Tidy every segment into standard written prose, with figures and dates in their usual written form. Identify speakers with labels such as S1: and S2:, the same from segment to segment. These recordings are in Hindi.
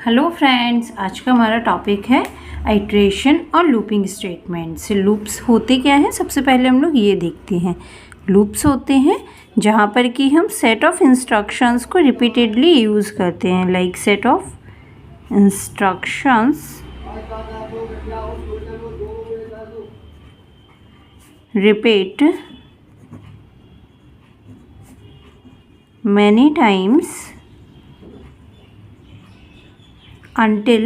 S1: हेलो फ्रेंड्स, आज का हमारा टॉपिक है आइट्रेशन और लूपिंग स्टेटमेंट्स। लूप्स होते क्या हैं, सबसे पहले हम लोग ये देखते हैं। लूप्स होते हैं जहाँ पर कि हम सेट ऑफ इंस्ट्रक्शंस को रिपीटेडली यूज़ करते हैं। Like set of instructions repeat many times until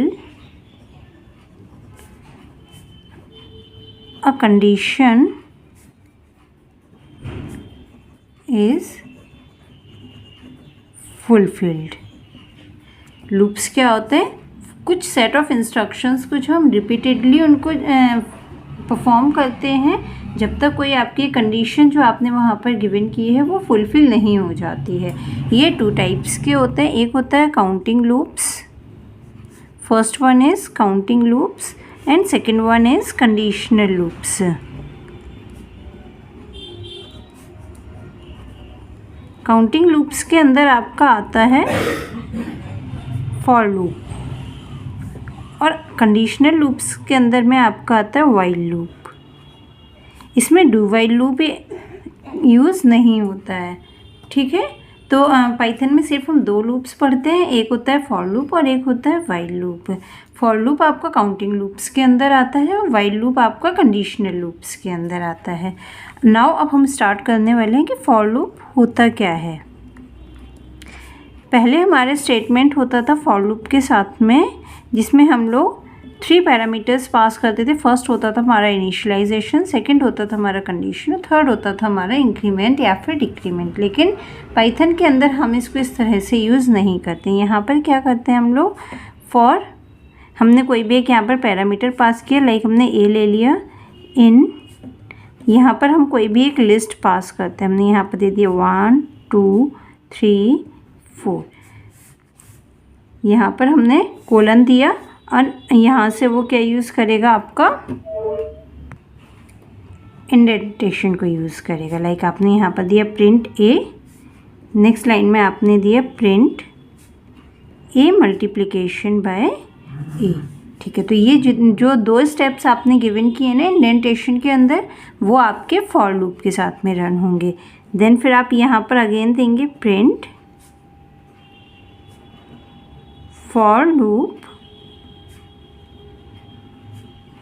S1: a condition is fulfilled। Loops क्या होते हैं? कुछ सेट ऑफ इंस्ट्रक्शंस कुछ हम रिपीटेडली उनको परफॉर्म करते हैं जब तक कोई आपकी कंडीशन जो आपने वहाँ पर गिवन की है वो फुलफिल नहीं हो जाती है। ये टू टाइप्स के होते हैं। एक होता है counting loops, first one is counting loops and second one is conditional loops. Counting loops के अंदर आपका आता है फॉर लूप और कंडीशनल लूप्स के अंदर में आपका आता है व्हाइल लूप। इसमें डू व्हाइल लूप यूज़ नहीं होता है, ठीक है। तो पाइथन में सिर्फ हम दो लूप्स पढ़ते हैं, एक होता है फॉर लूप और एक होता है व्हाइल लूप। फॉर लूप आपका काउंटिंग लूप्स के अंदर आता है और व्हाइल लूप आपका कंडीशनल लूप्स के अंदर आता है। नाउ अब हम स्टार्ट करने वाले हैं कि फॉर लूप होता क्या है। पहले हमारे स्टेटमेंट होता था फॉर लूप के साथ में, जिसमें हम लोग 3 पैरामीटर्स पास करते थे। फर्स्ट होता था हमारा इनिशियलाइजेशन, सेकंड होता था हमारा कंडीशन और थर्ड होता था हमारा इंक्रीमेंट या फिर डिक्रीमेंट। लेकिन पाइथन के अंदर हम इसको इस तरह से यूज़ नहीं करते। यहाँ पर क्या करते हैं हम लोग, फॉर हमने कोई भी एक यहाँ पर पैरामीटर पास किया, लाइक हमने ए ले लिया। इन यहाँ पर हम कोई भी एक लिस्ट पास करते हैं। हमने यहाँ पर दे दिया 1 2 3 4। यहाँ पर हमने कोलन दिया और यहाँ से वो क्या यूज़ करेगा, आपका इंडेंटेशन को यूज़ करेगा। लाइक आपने यहाँ पर दिया प्रिंट ए, नेक्स्ट लाइन में आपने दिया प्रिंट ए मल्टीप्लिकेशन बाय ए, ठीक है। तो ये जो दो स्टेप्स आपने गिवन किए ना इंडेंटेशन के अंदर, वो आपके फॉर लूप के साथ में रन होंगे। देन फिर आप यहाँ पर अगेन देंगे print for loop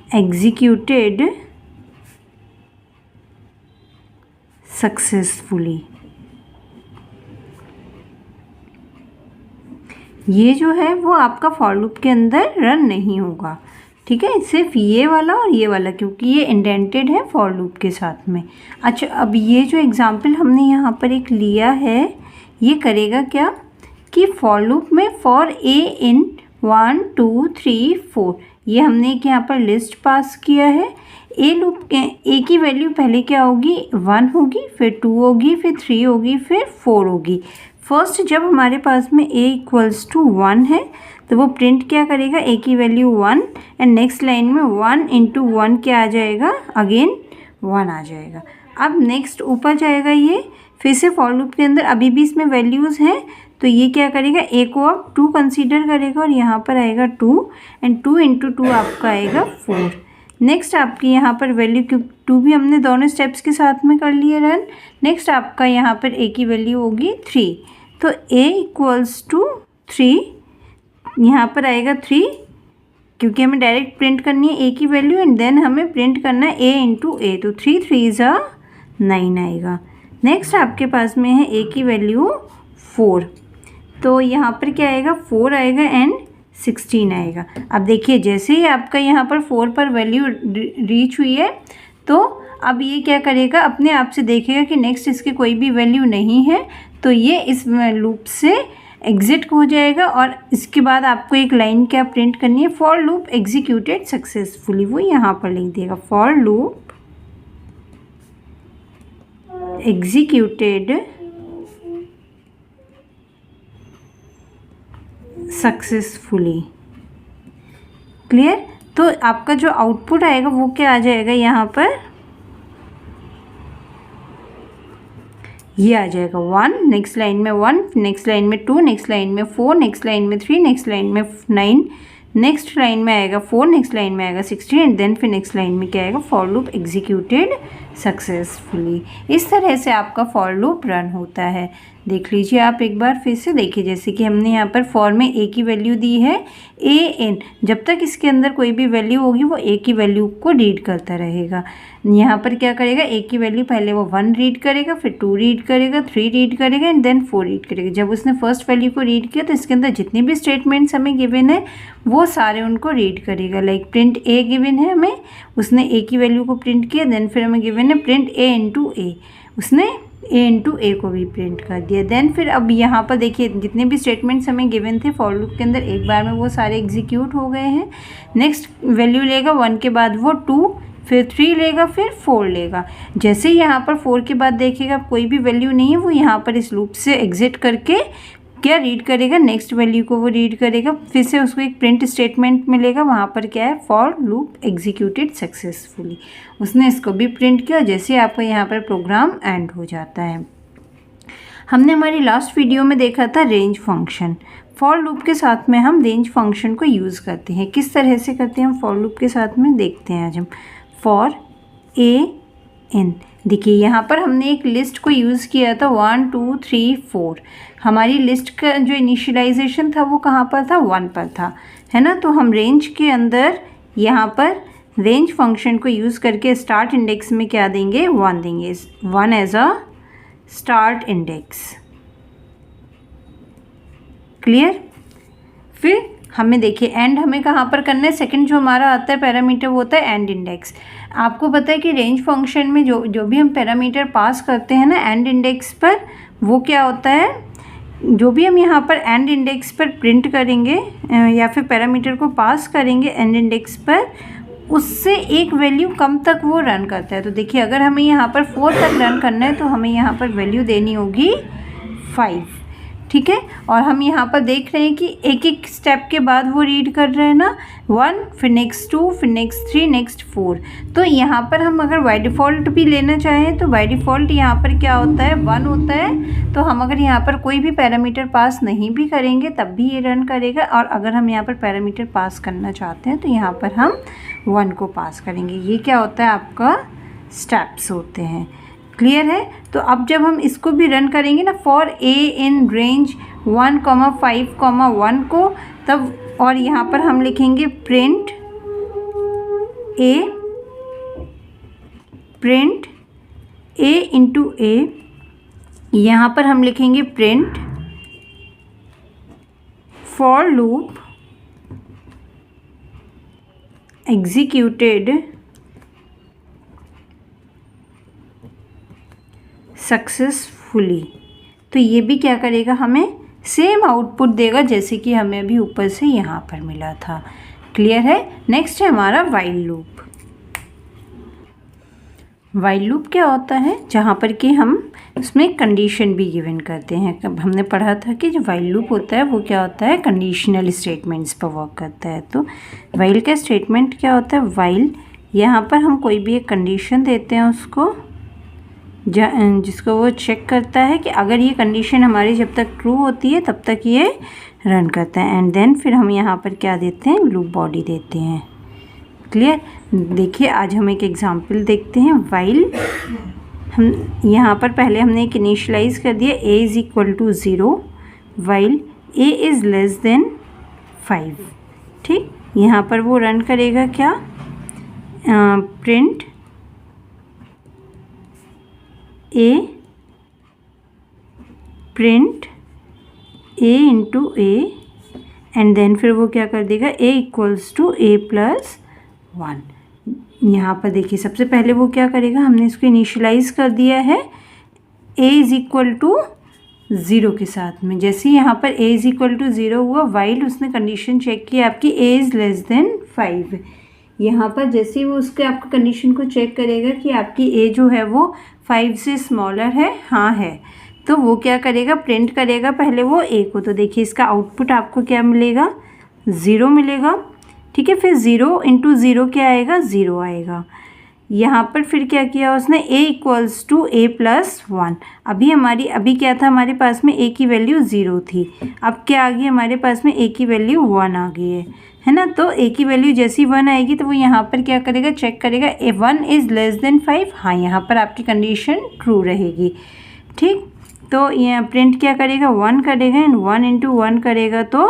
S1: executed successfully। ये जो है वो आपका फॉर लूप के अंदर रन नहीं होगा, ठीक है। सिर्फ ये वाला और ये वाला, क्योंकि ये इंडेंटेड है फॉर लूप के साथ में। अच्छा, अब ये जो एग्जांपल हमने यहाँ पर एक लिया है, ये करेगा क्या कि फॉर लूप में फॉर ए इन 1 2 3 4 ये हमने एक यहाँ पर लिस्ट पास किया है। ए लूप के ए की वैल्यू पहले क्या होगी, 1 होगी, फिर 2 होगी, फिर 3 होगी, फिर 4 होगी। फर्स्ट जब हमारे पास में a इक्वल्स टू 1 है तो वो प्रिंट क्या करेगा, a की वैल्यू 1 एंड नेक्स्ट लाइन में 1 इंटू 1 क्या आ जाएगा, अगेन 1 आ जाएगा। अब नेक्स्ट ऊपर जाएगा ये, फिर से फॉर लूप के अंदर अभी भी इसमें वैल्यूज़ हैं, तो ये क्या करेगा, ए को अब 2 कंसीडर करेगा और यहाँ पर आएगा 2 एंड 2 इंटू 2 आपका आएगा 4। नेक्स्ट आपकी यहाँ पर वैल्यू 2 भी हमने दोनों स्टेप्स के साथ में कर लिए रन। नेक्स्ट आपका यहाँ पर ए की वैल्यू होगी 3, तो ए इक्वल्स टू 3, यहाँ पर आएगा 3, क्योंकि हमें डायरेक्ट प्रिंट करनी है ए की वैल्यू एंड देन हमें प्रिंट करना है ए इंटू ए, तो 3 3 9 आएगा। नेक्स्ट आपके पास में है ए की वैल्यू 4, तो यहाँ पर क्या आएगा, 4 आएगा एंड 16 आएगा। अब देखिए जैसे ही आपका यहाँ पर 4 पर वैल्यू रीच हुई है, तो अब ये क्या करेगा, अपने आप से देखेगा कि नेक्स्ट इसके कोई भी वैल्यू नहीं है, तो ये इस लूप से एग्जिट हो जाएगा। और इसके बाद आपको एक लाइन क्या प्रिंट करनी है, फॉर लूप एग्जीक्यूटेड सक्सेसफुली, वो यहाँ पर लिख देगा for loop executed successfully. Clear? तो आपका जो आउटपुट आएगा वो क्या आ जाएगा, यहाँ पर ये आ जाएगा 1, नेक्स्ट लाइन में 1, नेक्स्ट लाइन में 2, नेक्स्ट लाइन में 4, नेक्स्ट लाइन में 3, नेक्स्ट लाइन में 9, नेक्स्ट लाइन में आएगा 4, नेक्स्ट लाइन में आएगा 16 एंड देन फिर नेक्स्ट लाइन में क्या आएगा, फॉर लूप एग्जीक्यूटेड सक्सेसफुली। इस तरह से आपका फॉर लूप रन होता है। देख लीजिए आप एक बार फिर से देखिए, जैसे कि हमने यहाँ पर फॉर में ए की वैल्यू दी है ए एन, जब तक इसके अंदर कोई भी वैल्यू होगी वो ए की वैल्यू को रीड करता रहेगा। यहाँ पर क्या करेगा, ए की वैल्यू पहले वो 1 रीड करेगा, फिर 2 रीड करेगा, 3 रीड करेगा एंड देन 4 रीड करेगा। जब उसने फर्स्ट वैल्यू को रीड किया तो इसके अंदर जितने भी स्टेटमेंट्स हमें गिवन है वो सारे उनको रीड करेगा। लाइक प्रिंट ए गिवन है हमें, उसने ए की वैल्यू को प्रिंट किया, देन फिर हमें गिवन है प्रिंट ए इंटू ए, उसने ए इंटू ए को भी प्रिंट कर दिया। देन फिर अब यहाँ पर देखिए जितने भी स्टेटमेंट्स हमें गिवन थे फॉर लूप के अंदर एक बार में वो सारे एग्जीक्यूट हो गए हैं। नेक्स्ट वैल्यू लेगा 1 के बाद वो 2, फिर 3 लेगा, फिर 4 लेगा। जैसे ही यहाँ पर 4 के बाद देखेगा कोई भी वैल्यू नहीं है, वो यहाँ पर इस लूप से एग्जिट करके क्या रीड करेगा, नेक्स्ट वैल्यू को वो रीड करेगा, फिर से उसको एक प्रिंट स्टेटमेंट मिलेगा, वहाँ पर क्या है, फॉर लूप एग्जीक्यूटेड सक्सेसफुली। उसने इसको भी प्रिंट किया, जैसे आपका यहाँ पर प्रोग्राम एंड हो जाता है। हमने हमारी लास्ट वीडियो में देखा था रेंज फंक्शन। फॉर लूप के साथ में हम रेंज फंक्शन को यूज़ करते हैं। किस तरह से करते हैं हम फॉर लूप के साथ में, देखते हैं आज हम। फॉर ए एन, देखिए यहाँ पर हमने एक लिस्ट को यूज़ किया था 1 2 3 4। हमारी लिस्ट का जो इनिशियलाइजेशन था वो कहाँ पर था, 1 पर था, है ना। तो हम रेंज के अंदर यहाँ पर रेंज फंक्शन को यूज़ करके स्टार्ट इंडेक्स में क्या देंगे, 1 देंगे, 1 as a start index. Clear. फिर हमें देखिए एंड हमें कहाँ पर करना है, सेकंड जो हमारा आता है पैरामीटर वो होता है एंड इंडेक्स। आपको पता है कि रेंज फंक्शन में जो भी हम पैरामीटर पास करते हैं ना एंड इंडेक्स पर, वो क्या होता है, जो भी हम यहाँ पर एंड इंडेक्स पर प्रिंट करेंगे या फिर पैरामीटर को पास करेंगे एंड इंडेक्स पर, उससे एक वैल्यू कम तक वो रन करता है। तो देखिए अगर हमें यहाँ पर 4 तक रन करना है तो हमें यहाँ पर वैल्यू देनी होगी 5, ठीक है। और हम यहाँ पर देख रहे हैं कि एक एक स्टेप के बाद वो रीड कर रहे हैं ना, 1 फिर नेक्स्ट 2 फिर नेक्स्ट 3 नेक्स्ट 4। तो यहाँ पर हम अगर बाय डिफ़ॉल्ट भी लेना चाहें तो बाय डिफ़ॉल्ट यहाँ पर क्या होता है, 1 होता है। तो हम अगर यहाँ पर कोई भी पैरामीटर पास नहीं भी करेंगे तब भी ये रन करेगा, और अगर हम यहाँ पर पैरामीटर पास करना चाहते हैं तो यहाँ पर हम 1 को पास करेंगे। ये क्या होता है, आपका स्टेप्स होते हैं। क्लियर है। तो अब जब हम इसको भी रन करेंगे ना, फॉर ए इन रेंज 1, 5, 1 को, तब और यहाँ पर हम लिखेंगे प्रिंट ए इंटू ए, यहाँ पर हम लिखेंगे print for loop executed successfully. तो ये भी क्या करेगा, हमें सेम आउटपुट देगा जैसे कि हमें अभी ऊपर से यहाँ पर मिला था। क्लियर है। नेक्स्ट है हमारा वाइल लूप। वाइल लूप क्या होता है, जहाँ पर कि हम उसमें कंडीशन भी गिवन करते हैं। अब हमने पढ़ा था कि जो वाइल लूप होता है वो क्या होता है, कंडीशनल स्टेटमेंट्स पर वर्क करता है। तो वाइल का स्टेटमेंट क्या होता है, वाइल यहाँ पर हम कोई भी एक कंडीशन देते हैं उसको, जिसको वो चेक करता है कि अगर ये कंडीशन हमारी जब तक ट्रू होती है तब तक ये रन करता है। एंड देन फिर हम यहाँ पर क्या देते हैं, लूप बॉडी देते हैं। क्लियर। देखिए आज हम एक एग्जांपल देखते हैं। वाइल हम यहाँ पर पहले हमने एक इनिशियलाइज कर दिया, a is equal to 0 while a is less than 5। ठीक, यहाँ पर वो रन करेगा क्या, print a into a and then फिर वो क्या कर देगा, a equals to a plus 1। यहाँ पर देखिए सबसे पहले वो क्या करेगा, हमने इसको इनिशियलाइज कर दिया है a इज़ इक्वल टू 0 के साथ में। जैसे ही यहाँ पर a इज़ इक्वल टू 0 हुआ, वाइल उसने कंडीशन चेक की आपकी a इज़ लेस देन 5। यहाँ पर जैसे ही वो उसके आपका कंडीशन को चेक करेगा कि आपकी a जो है वो 5 से स्मॉलर है, हाँ है, तो वो क्या करेगा, प्रिंट करेगा पहले वो a को। तो देखिए इसका आउटपुट आपको क्या मिलेगा, 0 मिलेगा। ठीक है, फिर 0 इंटू 0 क्या आएगा, 0 आएगा। यहाँ पर फिर क्या किया उसने, a equals to a plus 1। अभी क्या था हमारे पास में, a की वैल्यू 0 थी। अब क्या आ गई हमारे पास में, a की वैल्यू 1 आ गई है ना। तो a की वैल्यू जैसी 1 आएगी तो वो यहाँ पर क्या करेगा, चेक करेगा 1 इज़ लेस देन 5। हाँ, यहाँ पर आपकी कंडीशन ट्रू रहेगी। ठीक, तो यहाँ प्रिंट क्या करेगा, 1 करेगा एंड 1 इंटू 1 करेगा तो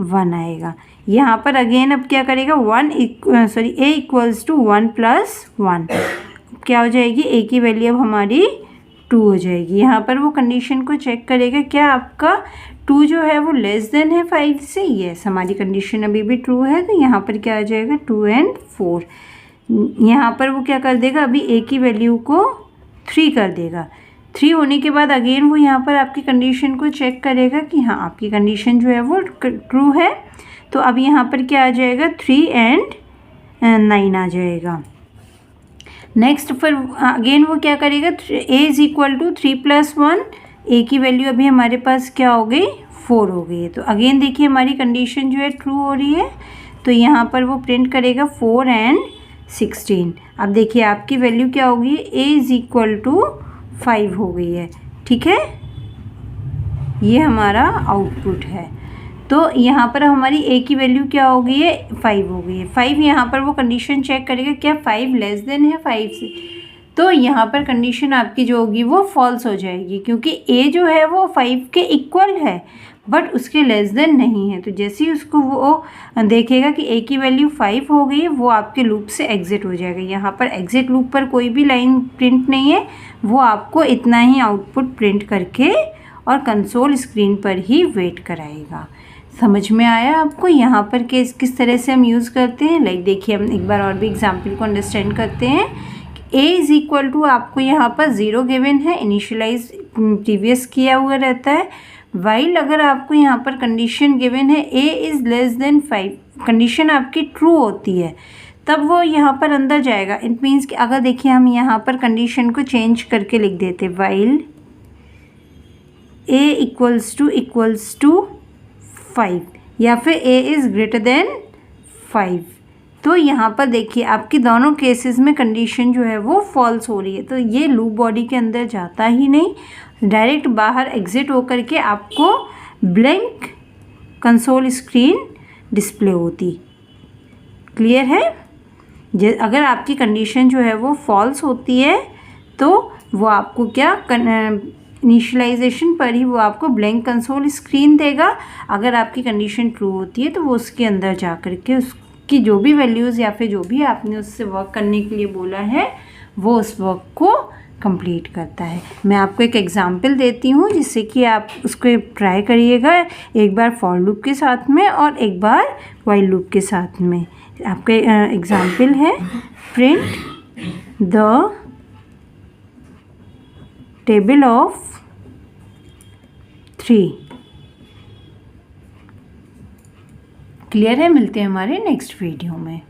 S1: 1 आएगा। यहाँ पर अगेन अब क्या करेगा, a इक्वल्स टू 1 प्लस 1, क्या हो जाएगी, a की वैल्यू अब हमारी 2 हो जाएगी। यहाँ पर वो कंडीशन को चेक करेगा, क्या आपका 2 जो है वो लेस देन है 5 से। यस, हमारी कंडीशन अभी भी ट्रू है। तो यहाँ पर क्या आ जाएगा, 2 एंड 4। यहाँ पर वो क्या कर देगा, अभी a की वैल्यू को 3 कर देगा। 3 होने के बाद अगेन वो यहाँ पर आपकी कंडीशन को चेक करेगा कि हाँ आपकी कंडीशन जो है वो ट्रू है। तो अब यहाँ पर क्या आ जाएगा, 3 एंड 9 आ जाएगा। नेक्स्ट फिर अगेन वो क्या करेगा, a is equal to 3 plus 1, a की वैल्यू अभी हमारे पास क्या हो गई, 4 हो गई है। तो अगेन देखिए हमारी कंडीशन जो है ट्रू हो रही है। तो यहाँ पर वो प्रिंट करेगा 4 एंड 16। अब देखिए आपकी वैल्यू क्या होगी, a इज़ इक्वल टू 5 हो गई है। ठीक है, ये हमारा आउटपुट है। तो यहाँ पर हमारी a की वैल्यू क्या हो गई है, 5 हो गई है। 5 यहाँ पर वो कंडीशन चेक करेगा, क्या 5 लेस देन है 5 से। तो यहाँ पर कंडीशन आपकी जो होगी वो फॉल्स हो जाएगी, क्योंकि a जो है वो 5 के इक्वल है बट उसके लेस देन नहीं है। तो जैसे ही उसको वो देखेगा कि a की वैल्यू 5 हो गई है, वो आपके लूप से एग्जिट हो जाएगा। यहाँ पर एग्जिट लूप पर कोई भी लाइन प्रिंट नहीं है, वो आपको इतना ही आउटपुट प्रिंट करके और कंसोल स्क्रीन पर ही वेट कराएगा। समझ में आया आपको यहाँ पर किस तरह से हम यूज़ करते हैं। लाइक देखिए, हम एक बार और भी एग्जाम्पल को अंडरस्टैंड करते हैं। a इज़ इक्वल टू आपको यहाँ पर 0 गिवन है, इनिशियलाइज प्रीवियस किया हुआ रहता है। वाइल अगर आपको यहाँ पर कंडीशन गिवन है a is less than 5, condition आपकी ट्रू होती है, तब वो यहाँ पर अंदर जाएगा। इट मीन्स कि अगर देखिए हम यहाँ पर कंडीशन को चेंज करके लिख देते, वाइल a इक्वल्स टू 5 या फिर a इज़ ग्रेटर देन 5, तो यहाँ पर देखिए आपकी दोनों केसेस में कंडीशन जो है वो फॉल्स हो रही है। तो ये लूप बॉडी के अंदर जाता ही नहीं, डायरेक्ट बाहर एग्जिट होकर के आपको ब्लैंक कंसोल स्क्रीन डिस्प्ले होती। क्लियर है। अगर आपकी कंडीशन जो है वो फॉल्स होती है तो वो आपको क्या इनिशियलाइजेशन पर ही वो आपको ब्लैंक कंसोल स्क्रीन देगा। अगर आपकी कंडीशन ट्रू होती है तो वो उसके अंदर जा कर के उसकी जो भी वैल्यूज़ या फिर जो भी आपने उससे वर्क करने के लिए बोला है वो उस वर्क को कंप्लीट करता है। मैं आपको एक एग्जांपल देती हूँ जिससे कि आप उसको ट्राई करिएगा, एक बार फॉर लूप के साथ में और एक बार व्हाइल लूप के साथ में। आपका एग्जांपल है, print the table of 3। Clear है। मिलते हैं हमारे नेक्स्ट वीडियो में।